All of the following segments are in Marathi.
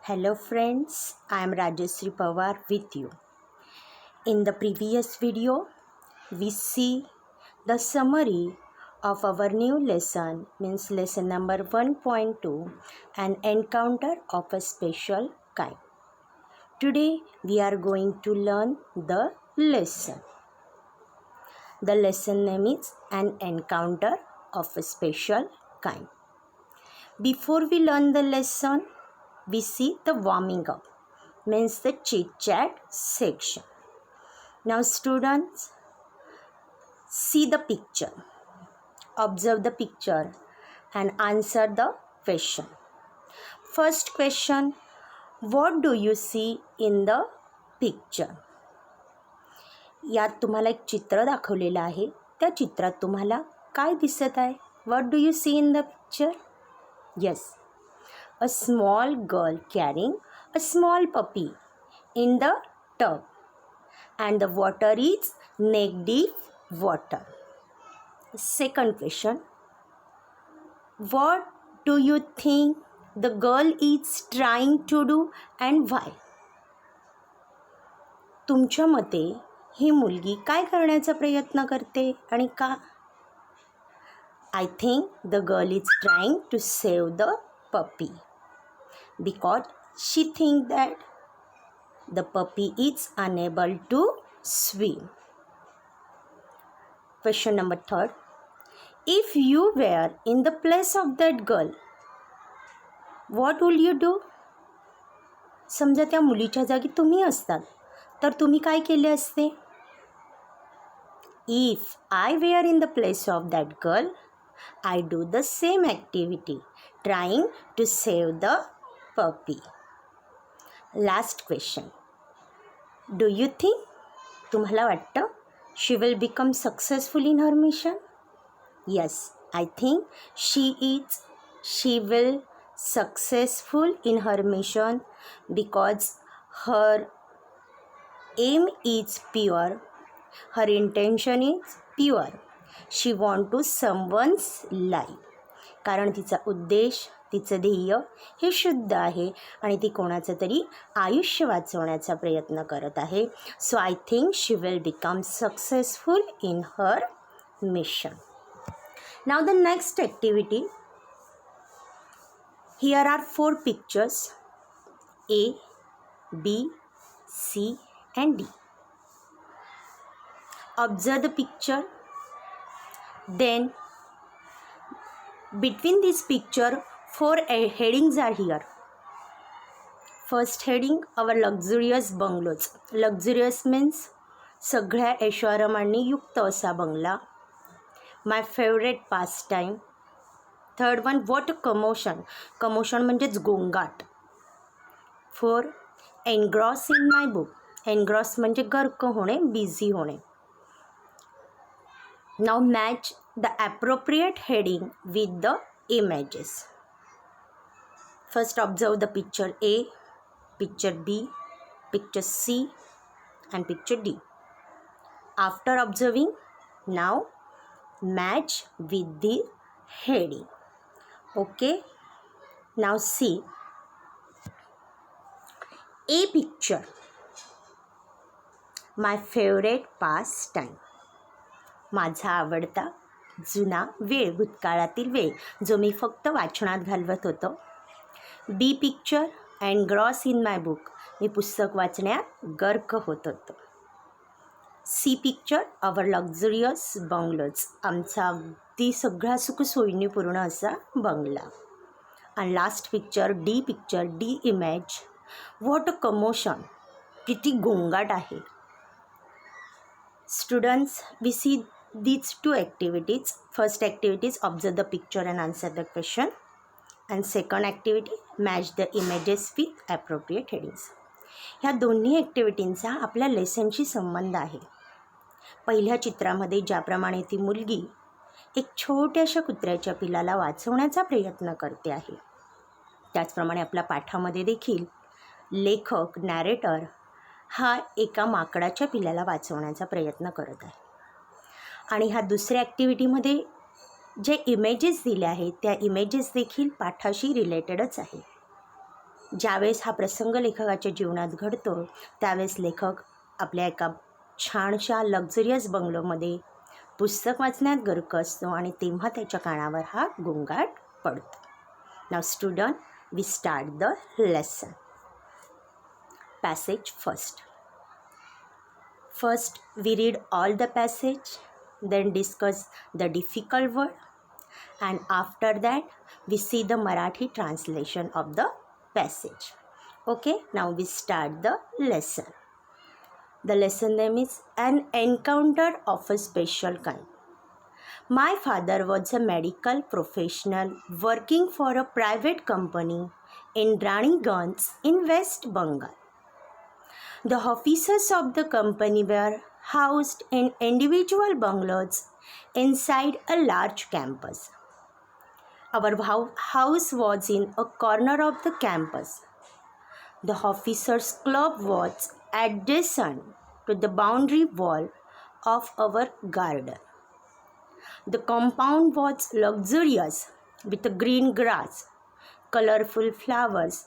Hello friends, I am Rajeshri Pawar with you. In the previous video, we see the summary of our new lesson, means lesson number 1.2, an encounter of a special kind. Today we are going to learn the lesson. The lesson name is an encounter of a special kind. Before we learn the lesson, we see the warming up, means the chit chat section. Now students, see the picture, observe the picture and answer the question. First question, what do you see in the picture? यात तुम्हाला एक चित्र दाखवलेलं आहे. त्या चित्रात तुम्हाला काय दिसत आहे? What do you see in the picture? Yes, a small girl carrying a small puppy in the tub, and the water is neck deep water. Second question, what do you think the girl is trying to do and why? तुमच्या मते ही मुलगी काय करण्याचा प्रयत्न करते आणि का? I think the girl is trying to save the puppy because she thinks that the puppy is unable to swim. Question number 3. If you were in the place of that girl, what would you do? समजा त्या मुलीच्या जागी तुम्ही असतात तर तुम्ही काय केले असते? If I were in the place of that girl, I do the same activity, trying to save the puppy. Last question. Do you think, तुम्हाला वाटतं, she will become successful in her mission? Yes, I think she will successful in her mission because her aim is pure, her intention is pure. She want to someone's life. कारण तिचा उद्देश, तिचं ध्येय हे शुद्ध आहे आणि ती कोणाचं तरी आयुष्य वाचवण्याचा प्रयत्न करत आहे. So I think she will become successful in her mission. Now the next activity. Here are 4 pictures, A, B, C and D. Observe the picture. Then between this picture 4 headings are here. First heading, our luxurious bungalows. Luxurious means सगळ्या ऐशोआरामांनी युक्त असा बंगला. My favorite pastime. Third one, what a commotion. Commotion म्हणजेच गोंगाट. 4, engross in my book. Engross म्हणजे गर्क होणे, बिझी होणे. Now match the appropriate heading with the images. First observe the picture A, picture B, picture C and picture D. After observing, now match with the heading. Okay, now see A picture, my favorite pastime. माझा आवडता जुना वेळ, भूतकाळातील वेळ जो मी फक्त वाचनात घालवत होतो. B picture, engrossed in my book. मी पुस्तक वाचण्यात गर्क होत होतो. C picture, our luxurious bungalows. आमचा अगदी सगळ्या सुखसोयींनी पूर्ण असा बंगला. आणि last picture, D picture, D image, what a commotion. किती गोंगाट आहे. Students, we see these 2 activities. First activity is observe the picture and answer the question, and second activity, match the images with appropriate headings. ह्या दोन्ही ॲक्टिव्हिटींचा आपल्या लेसनशी संबंध आहे. पहिल्या चित्रामध्ये ज्याप्रमाणे ती मुलगी एक छोट्याशा कुत्र्याच्या पिलाला वाचवण्याचा प्रयत्न करते आहे, त्याचप्रमाणे आपल्या पाठामध्ये देखील लेखक, नॅरेटर हा एका माकडाच्या पिलाला वाचवण्याचा प्रयत्न करत आहे. आणि ह्या दुसऱ्या ॲक्टिव्हिटीमध्ये जे इमेजेस दिले आहेत त्या इमेजेस देखील पाठाशी रिलेटेडच आहे. ज्यावेळेस हा प्रसंग लेखकाच्या जीवनात घडतो त्यावेळेस लेखक आपल्या एका छानशा लक्झरियस बंगलोमध्ये पुस्तक वाचण्यात गर्क असतो आणि तेव्हा त्याच्या कानावर हा गोंगाट पडतो. Now student, we start the lesson. Passage first. First, we read all the passage, then discuss the difficult word, and after that, we see the Marathi translation of the passage. Okay, now we start the lesson. The lesson name is An Encounter of a Special Kind. My father was a medical professional working for a private company in Raniganj in West Bengal. The officers of the company were housed in individual bungalows inside a large campus. Our house was in a corner of the campus. The officers' club was adjacent to the boundary wall of our garden. The compound was luxurious with green grass, colorful flowers,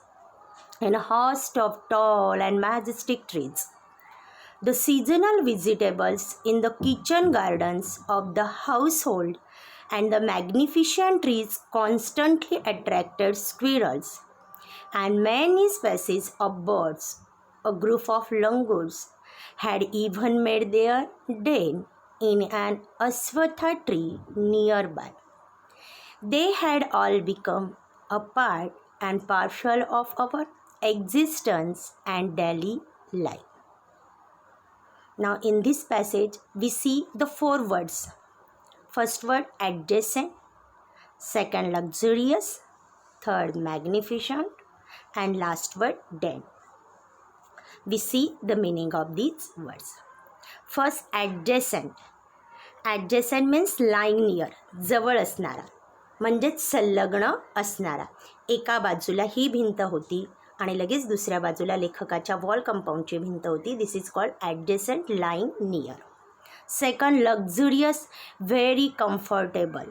and a host of tall and majestic trees. The seasonal vegetables in the kitchen gardens of the household and the magnificent trees constantly attracted squirrels and many species of birds. A group of langurs had even made their den in an aswatha tree nearby. They had all become a part and parcel of our existence and daily life. Now in this passage we see the 4 words. First word adjacent, second luxurious, third magnificent, and last word den. We see the meaning of these words. First adjacent. Adjacent means lying near, जवळ असणारा, म्हणजेच संलग्न असणारा. एका बाजूला ही भिंत होती आणि लगेच दुसऱ्या बाजूला लेखकाच्या वॉल कंपाऊंडची भिंत होती. This is called adjacent lying near. Second luxurious, very comfortable,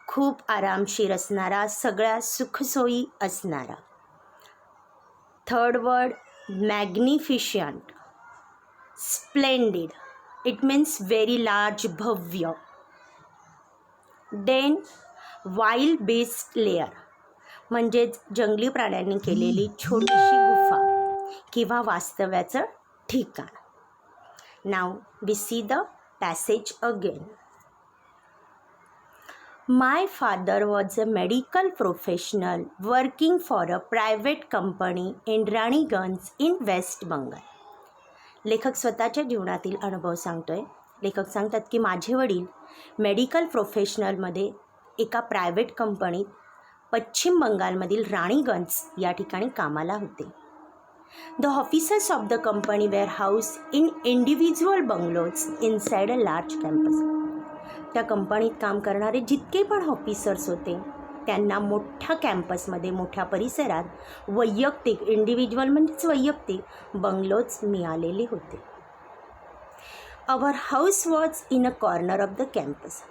खूप आरामशीर असणारा, सगळ्या सुखसोयी असणारा. Third word magnificent, splendid, it means very large, भव्य. देन वाईल्ड बीस्ट लेअर, म्हणजेच जंगली प्राण्यांनी केलेली छोटीशी गुफा किंवा वास्तव्याचं ठिकाण. Now we see the passage again. My father was a medical professional working for a private company in Raniganj in West Bengal. लेखक स्वतःच्या जीवनातील अनुभव सांगतोय. लेखक सांगतात की माझे वडील मेडिकल प्रोफेशनलमध्ये एका प्रायव्हेट कंपनीत पश्चिम बंगालमधील राणीगंज या ठिकाणी कामाला होते. The officers of the company were housed in individual bungalows inside a large campus. त्या कंपनीत काम करणारे जितके पण ऑफिसर्स होते त्यांना मोठ्या कॅम्पसमध्ये, मोठ्या परिसरात वैयक्तिक, इंडिव्हिज्युअल म्हणजेच वैयक्तिक बंगलोज मिळालेले होते. Our house was in a corner of the campus.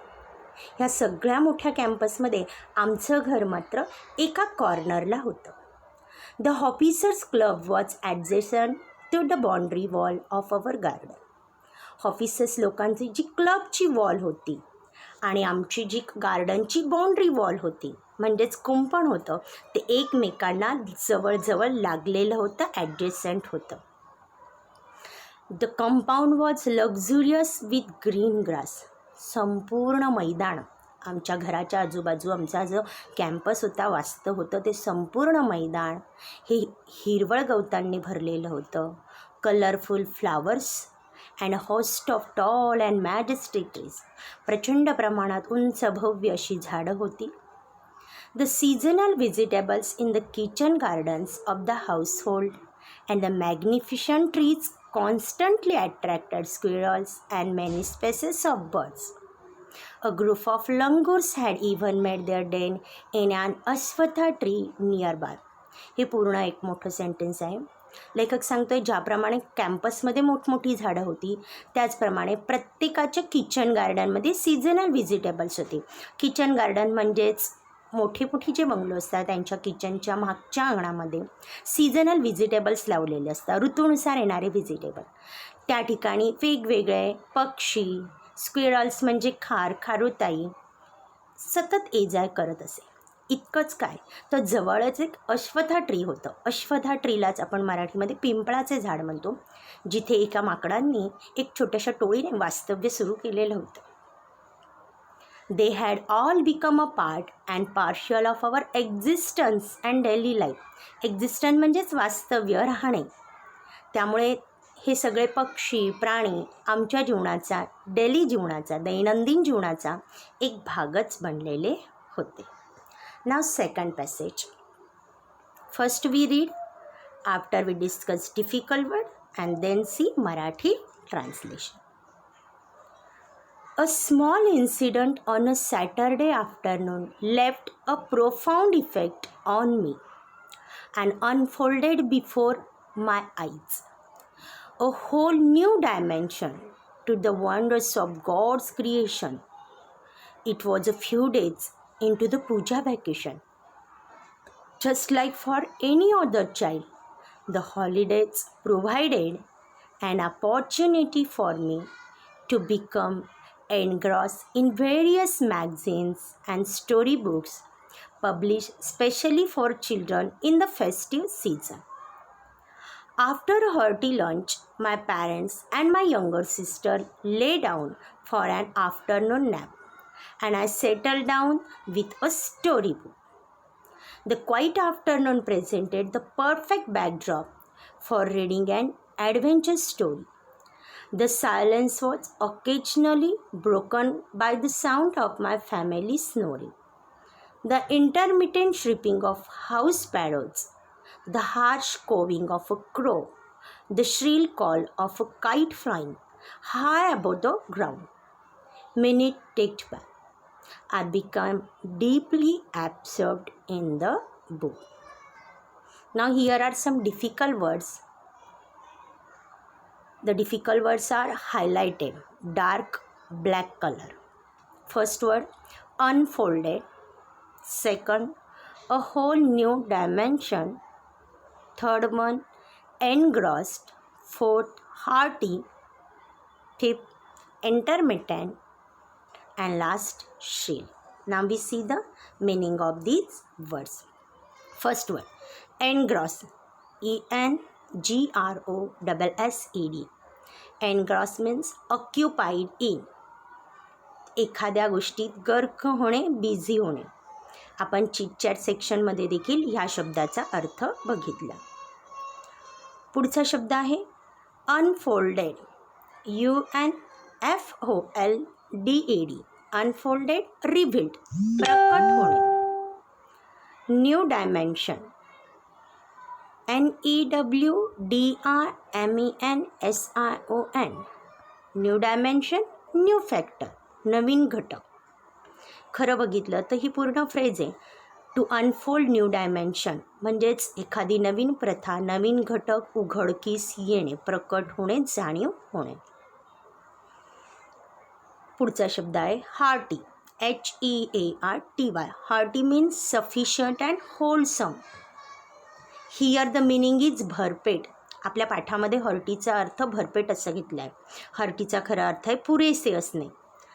ह्या सगळ्या मोठ्या कॅम्पसमध्ये आमचं घर मात्र एका कॉर्नरला होतं. The officers club was adjacent to the boundary wall of our garden. Officers लोकांची जी क्लबची वॉल होती आणि आमची जी गार्डनची बाउंड्री वॉल होती, म्हणजेच कुंपण होतं, ते एकमेकांना जवळजवळ लागलेलं होतं, ॲडजेसंट होतं. The compound was luxurious with green grass. संपूर्ण मैदान, आमच्या घराच्या आजूबाजू आमचा जो कॅम्पस होता, वास्तव होतं, ते संपूर्ण मैदान हे हिरवळ गवतांनी भरलेलं होतं. Colourful flowers and a host of tall and majestic trees. प्रचंड प्रमाणात उंच भव्य अशी झाडं होती. The seasonal vegetables in the kitchen gardens of the household and the magnificent trees constantly attracted squirrels and many species of birds. A group of langurs had even made their den in an aswatha tree nearby. हे पूर्ण एक मोठं सेंटेन्स आहे. लेखक सांगतोय ज्याप्रमाणे कॅम्पसमध्ये मोठमोठी झाडं होती त्याचप्रमाणे प्रत्येकाच्या किचन गार्डनमध्ये सीझनल व्हेजिटेबल्स होती. किचन गार्डन म्हणजेच मोठे मोठे जे बंगलो असतात त्यांच्या किचनच्या मागच्या अंगणामध्ये सीझनल व्हिजिटेबल्स लावलेले असतात, ऋतूनुसार येणारे व्हिजिटेबल. त्या ठिकाणी वेगवेगळे पक्षी, स्क्विरल्स म्हणजे खारुताई सतत ये जा करत असे. इतकंच काय, तर जवळच एक अश्वथा ट्री होतं. अश्वथा ट्रीलाच आपण मराठीमध्ये पिंपळाचे झाड म्हणतो, जिथे एका माकडांनी एक छोट्याशा टोळीने वास्तव्य सुरू केलेलं होतं. They had all become a part and partial of our existence and daily life. Existence म्हणजेच वास्तव्य, राहणे. त्यामुळे हे सगळे पक्षी, प्राणी आमच्या जीवनाचा, डेली जीवनाचा, दैनंदिन जीवनाचा एक भागच बनलेले होते. Now second passage. First we read, after we discuss difficult word and then see Marathi translation. A small incident on a Saturday afternoon left a profound effect on me and unfolded before my eyes a whole new dimension to the wonders of God's creation. It was a few days into the puja vacation. Just like for any other child, the holidays provided an opportunity for me to become engrossed in various magazines and storybooks published specially for children in the festive season. After a hearty lunch, my parents and my younger sister lay down for an afternoon nap, and I settled down with a storybook. The quiet afternoon presented the perfect backdrop for reading an adventure story. The silence was occasionally broken by the sound of my family snoring, the intermittent chirping of house sparrows, the harsh cawing of a crow, the shrill call of a kite flying high above the ground. Minutes ticked by. I became deeply absorbed in the book. Now here are some difficult words. The difficult words are highlighted, dark black color. First word, unfolded. Second, a whole new dimension. Third one, engrossed. Fourth, hearty. Fifth, intermittent. And last, shrill. Now we see the meaning of these words. First word, engrossed. ENGROSSED. Engross means occupied in. एखाद्या गोष्टीत गर्क होणे, बिझी होणे. आपण चिटचॅट सेक्शनमध्ये देखील ह्या शब्दाचा अर्थ बघितला. पुढचा शब्द आहे अनफोल्डेड. UNFOLDED. अनफोल्डेड, रिव्हील्ड, प्रकट होणे. New dimension. NEWDIMENSION. New dimension, new factor, नवीन घटक. खरं बघितलं तर ही पूर्ण फ्रेज आहे. टू अनफोल्ड न्यू डायमेन्शन म्हणजेच एखादी नवीन प्रथा, नवीन घटक उघडकीस येणे, प्रकट होणे, जाणीव होणे. पुढचा शब्द आहे hearty. HEARTY. Hearty means sufficient and wholesome. Here the meaning is भरपेट. आपल्या पाठामध्ये हर्टीचा अर्थ भरपेट असं घेतला आहे. हर्टीचा खरा अर्थ आहे पुरेसे असणे,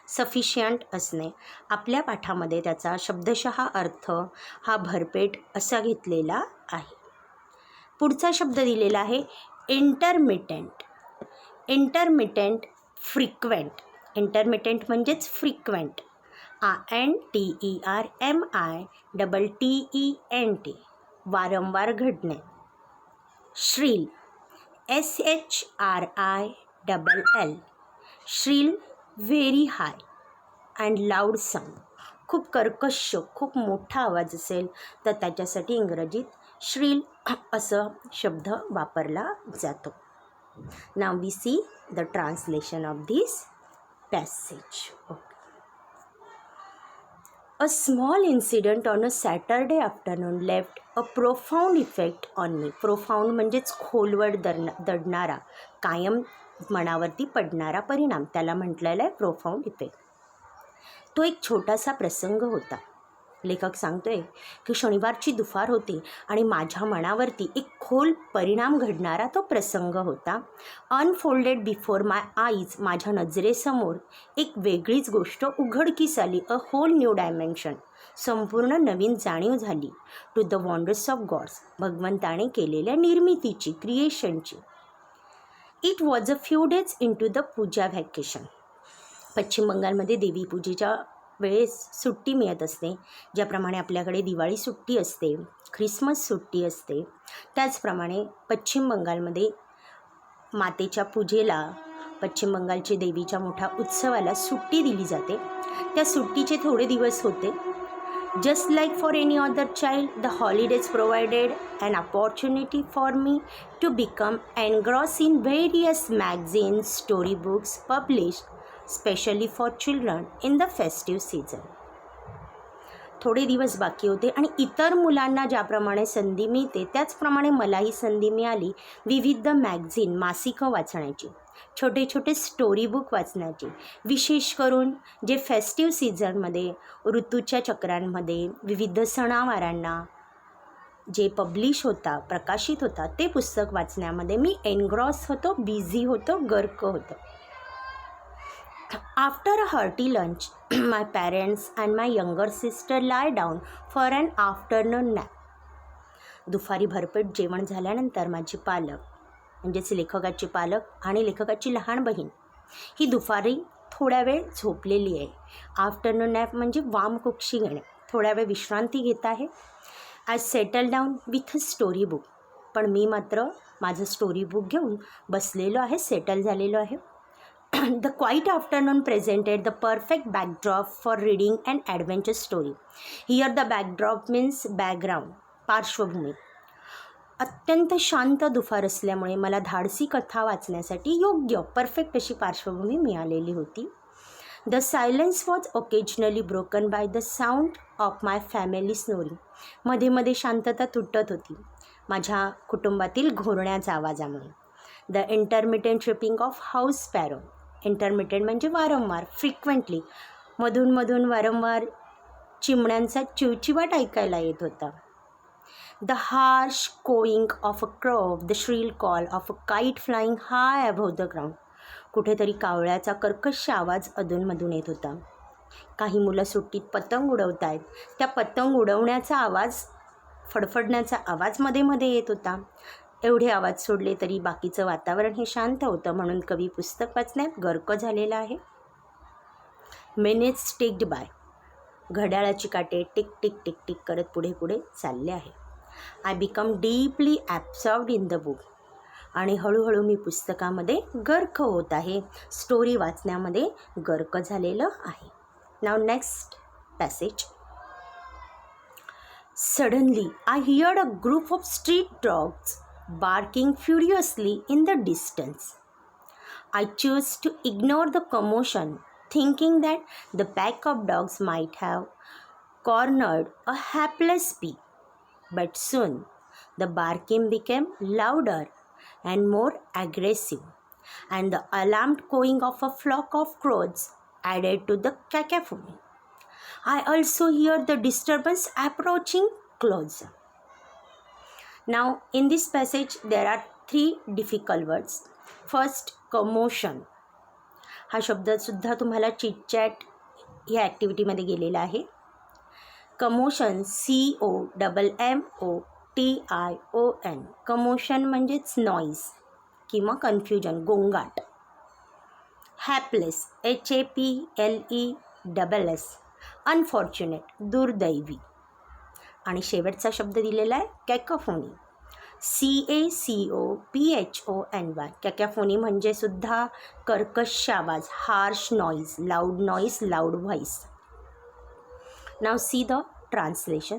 सफिशियंट असणे. आपल्या पाठामध्ये त्याचा शब्दशः अर्थ हा भरपेट असा घेतलेला आहे. पुढचा शब्द दिलेला आहे इंटरमिटेंट. Intermittent, frequent. इंटरमिटेंट म्हणजेच फ्रिक्वेंट. INTERMITTENT. वारंवार घडणे. Srila. SHRILL. Srila, very high and loud sound. खूप कर्कश, खूप मोठा आवाज असेल तर त्याच्यासाठी इंग्रजीत श्रील असं शब्द वापरला जातो. Now we see the translation of this passage. A small incident on a Saturday afternoon left a profound effect on me. Profound म्हणजेच खोलवर दडणारा, कायम मनावरती पडणारा परिणाम, त्याला म्हटलेला आहे प्रोफाऊंड इफेक्ट. तो एक छोटासा प्रसंग होता. लेखक सांगतोय की शनिवारची दुपार होती आणि माझ्या मनावरती एक खोल परिणाम घडणारा तो प्रसंग होता. अनफोल्डेड बिफोर माय आईज, माझ्या नजरेसमोर एक वेगळीच गोष्ट उघडकीस आली. अ होल न्यू डायमेन्शन, संपूर्ण नवीन जाणीव झाली. To the wonders of gods, भगवंताने केलेल्या निर्मितीची, क्रिएशनची. It was a few days in to the puja vacation. पश्चिम बंगालमध्ये देवीपूजेच्या वेळेस सुट्टी मिळत असते. ज्याप्रमाणे आपल्याकडे दिवाळी सुट्टी असते, ख्रिसमस सुट्टी असते, त्याचप्रमाणे पश्चिम बंगालमध्ये मातेच्या पूजेला, पश्चिम बंगालच्या देवीच्या मोठ्या उत्सवाला सुट्टी दिली जाते. त्या सुट्टीचे थोडे दिवस होते. Just like for any other child, the holidays provided an opportunity for me to become engrossed in various magazines, storybooks published specially for children in the festive season. थोडे दिवस बाकी होते आणि इतर मुलांना ज्याप्रमाणे संधी मिळते त्याचप्रमाणे मलाही संधी मिळाली विविध मॅगझिन, मासिकं वाचण्याची, छोटे छोटे स्टोरी बुक वाचण्याची. विशेष करून जे फेस्टिव्ह सीझनमध्ये, ऋतूच्या चक्रांमध्ये, विविध सणावारांना जे पब्लिश होता, प्रकाशित होता, ते पुस्तक वाचण्यामध्ये मी एनग्रॉस होतो, बिझी होतो, गर्क होतो. After a hearty lunch, my parents and my younger sister lie down for an afternoon nap. दुपारी भरपेट जेवण झाल्यानंतर माझे पालक, म्हणजेच लेखकाचे पालक आणि लेखकाची लहान बहीण, ही दुपारी थोड्या वेळ झोपलेली आहे. आफ्टरनून नॅप म्हणजे वामकुक्षी घेणे, थोड्या वेळ विश्रांती घेत आहे. I settle down with a story book. पण मी मात्र माझं स्टोरी बुक घेऊन बसलेलो आहे, सेटल झालेलो आहे. The quiet afternoon presented the perfect backdrop for reading an adventure story. Here the backdrop means background, पार्श्वभूमी. अत्यंत शांत दुपार असल्यामुळे मला धाडसी कथा वाचण्यासाठी योग्य, परफेक्ट अशी पार्श्वभूमी मिळालेली होती. The silence was occasionally broken by the sound of my family snoring. मध्ये मध्ये शांतता तुटत होती माझ्या कुटुंबातील घोरण्याच्या आवाजामुळे. The intermittent chirping of house sparrow. Intermittent म्हणजे वारंवार, फ्रिक्वेंटली, मधूनमधून वारंवार चिमण्यांचा चिवचिवाट ऐकायला येत होता. The harsh cawing of a crow, the shrill call of a kite flying high above the ground. कुठेतरी कावळ्याचा कर्कश आवाज अधूनमधून येत होता. काही मुलं सुट्टीत पतंग उडवत आहेत, त्या पतंग उडवण्याचा आवाज, फडफडण्याचा आवाज मध्ये मध्ये येत होता. एवढे आवाज सोडले तरी बाकीचं वातावरण हे शांत होतं, म्हणून कवी पुस्तक वाचण्यात गर्क झालेला आहे. Minutes ticked by. घड्याळाची काटे टिक टिक टिक टिक करत पुढे पुढे चालले आहे. I become deeply absorbed in the book. आणि हळूहळू मी पुस्तकामध्ये गर्क होत आहे, स्टोरी वाचण्यामध्ये गर्क झालेलं आहे. Now next passage. Suddenly I heard a group of street dogs barking furiously in the distance. I chose to ignore the commotion, thinking that the pack of dogs might have cornered a hapless bee. But soon the barking became louder and more aggressive, and the alarmed cooing of a flock of crows added to the cacophony. I also heard the disturbance approaching closer. Now in this passage there are 3 difficult words. First, commotion. हा शब्दसुद्धा तुम्हाला चिटचॅट ह्या ॲक्टिव्हिटीमध्ये गेलेला आहे. Commotion, COMMOTION. कमोशन म्हणजेच नॉईज किंवा कन्फ्युजन, गोंगाट. हॅपलेस, HAPLESS. अनफॉर्च्युनेट, दुर्दैवी. आणि शेवटचा शब्द दिलेला आहे कॅकोफोनी, CACOPHONY. कॅकोफोनी म्हणजे सुद्धा कर्कश आवाज, harsh noise, loud noise, loud voice. Now see the translation.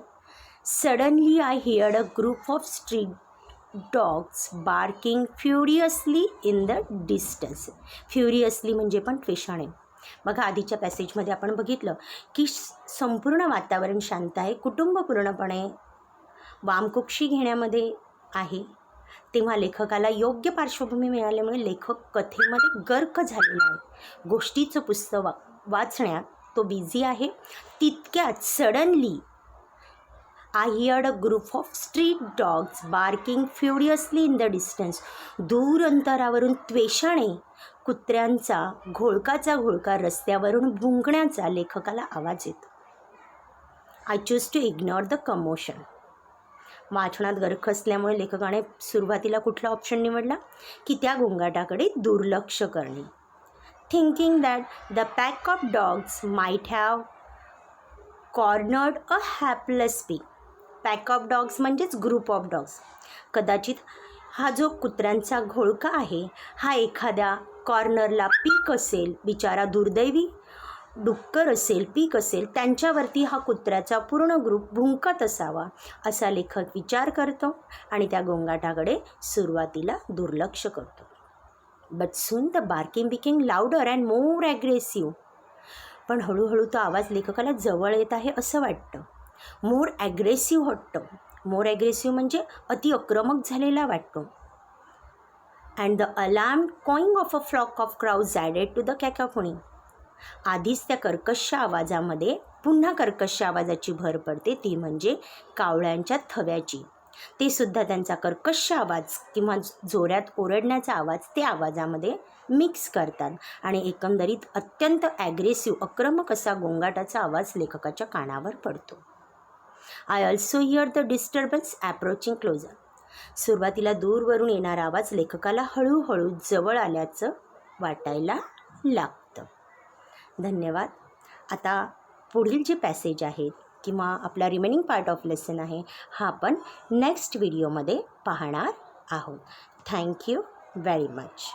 Suddenly I heard a group of street dogs barking furiously in the distance. Furiously म्हणजे पण त्वेषाने. बघा, आधीच्या पॅसेजमध्ये आपण बघितलं की संपूर्ण वातावरण शांत आहे, कुटुंब पूर्णपणे वामकुक्षी घेण्यामध्ये आहे. तेव्हा लेखकाला योग्य पार्श्वभूमी मिळाल्यामुळे लेखक कथेमध्ये गर्क झालेला आहे. गोष्टीचं पुस्तक वाचण्यात तो बिझी आहे. तितक्यात suddenly I heard a group of street dogs barking furiously in the distance. दूर अंतरावरून त्वेषाने कुत्र्यांचा घोळकाचा घोळका रस्त्यावरून भुंकण्याचा लेखकाला आवाज येतो. I choose to ignore the commotion. वाचनात गर्क असल्यामुळे लेखकाने सुरुवातीला कुठला ऑप्शन निवडला की त्या गोंगाटाकडे दुर्लक्ष करणे. Thinking that the pack of dogs might have cornered a hapless pig. Pack of dogs म्हणजेच ग्रुप ऑफ डॉग्स. कदाचित हा जो कुत्र्यांचा घोळका आहे हा एखाद्या कॉर्नरला पीक असेल, बिचारा दुर्दैवी डुक्कर असेल, पीक असेल, त्यांच्यावरती हा कुत्र्याचा पूर्ण ग्रुप भुंकत असावा असा लेखक विचार करतो आणि त्या गोंगाटाकडे सुरुवातीला दुर्लक्ष करतो. But soon the barking became louder and more aggressive. पण हळूहळू तो आवाज लेखकाला जवळ येत आहे असं वाटतं. मोर ॲग्रेसिव्ह वाटतं. मोर ॲग्रेसिव्ह म्हणजे अति आक्रमक झालेला वाटतो. And the alarm cawing of a flock of crows added to the cacophony. आधीच त्या कर्कश आवाजामध्ये पुन्हा कर्कश आवाजाची भर पडते, ती म्हणजे कावळ्यांच्या थव्याची. ते सुद्धा त्यांचा कर्कश आवाज किंवा जोरात ओरडण्याचा आवाज ते आवाजामध्ये मिक्स करतात आणि एकंदरीत अत्यंत ॲग्रेसिव्ह आक्रमक असा गोंगाटाचा आवाज लेखकाच्या कानावर पडतो. I also hear the disturbance approaching closer. सुरुवातीला दूरवरून येणारा आवाज लेखकाला हळूहळू जवळ आल्याचं वाटायला लागतं. धन्यवाद. आता पुढील जे पॅसेज आहेत किंवा आपला रिमेनिंग पार्ट ऑफ लेसन आहे हा आपण नेक्स्ट व्हिडिओमध्ये पाहणार आहोत. Thank you very much.